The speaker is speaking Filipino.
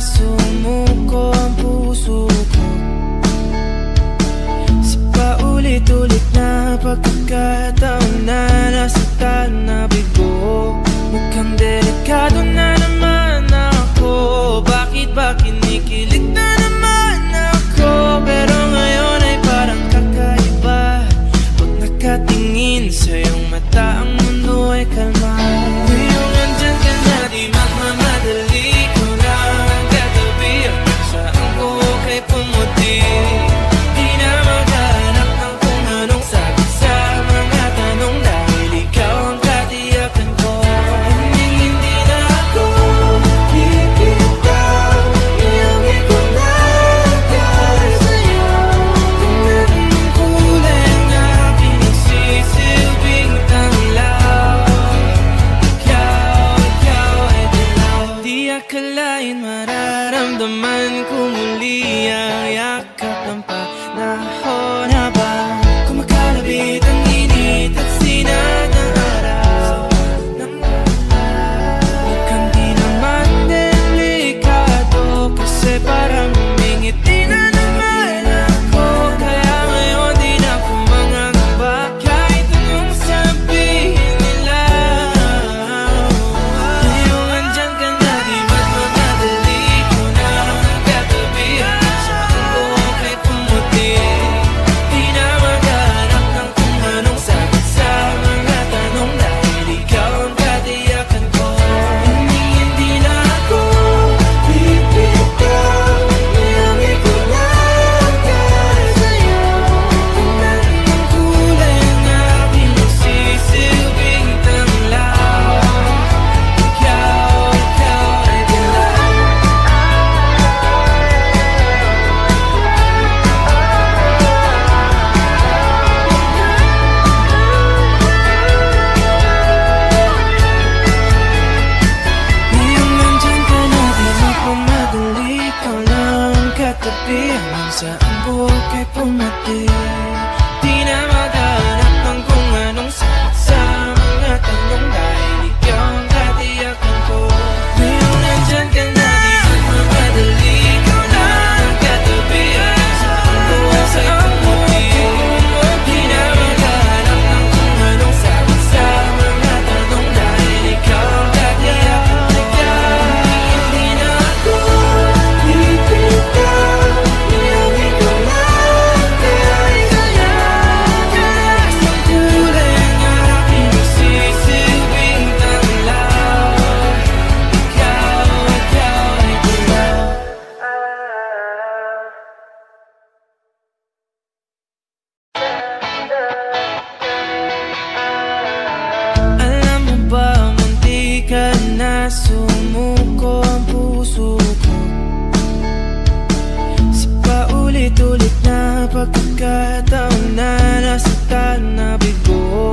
sumuko ang puso ko sa paulit-ulit na pagkakataon na nasaktan na bigo. Mukhang delikado na naman ako. Bakit ba kinikilig na naman ako? Pero ngayon ay parang kakaiba. Pag nakatingin sa iyong mata, ang mundo ay kalma. Ngayong andyan ka na, di magmamadali ko lang ang katabi. Hanggang saan ko kay pumuti. Di na maghanap ng kung anong sagot sa mga tanong, dahil ikaw ang katiyakan ko. Hindi na ako bibitaw. Iangin ko na dahil sa'yo. Tingnan ang kulay ng aking nagsisilbing tanglaw. Ikaw ay dilaw. Di akalain mararamdaman ko muli ang yakap ng panahon habang kumakalabit ang init at sinag ng araw. Mukhang di naman delikado kasi parang humingiti na naman ako. Kaya ngayon di na ako mangangamba kahit anong sabihin nila. Ngayong andyan ka na, di magmamadali ko na ang katabi. Hanggang saan ko kay pumuti. Di na maghanap ng kung anong sagot sa mga tanong, dahil ikaw ang katiyakan ko. Hindi na ako bibitaw. Iangin ko na dahil sa'yo. Tingnan ang kulay ng aking nagsisilbing tanglaw. Ikaw ay dilaw. Ngayong nandyan ka na, di magmamadali ko lang katabi. Hanggang saan buhok ay pumati. Di na maghanap ng kung anong sagot sa mga tanong, dahil ikaw ang katiyakan ko. Ngayong nandyan ka na, di magmamadali ko lang katabi. Hanggang saan buhok ay pumati. Di na maghanap ng kung anong sagot sa mga tanong, dahil ikaw ang katiyakan ko. Hindi na ako bibitaw. Iangin ko na dahil sa'yo. Taas ang kulay ng aking nagsisilbing tanglaw. Ikaw ay dilaw. Alam mo ba, munti ka na sumuko ang puso ko sa paulit-ulit na pagkakataon na nasaktan na bigo.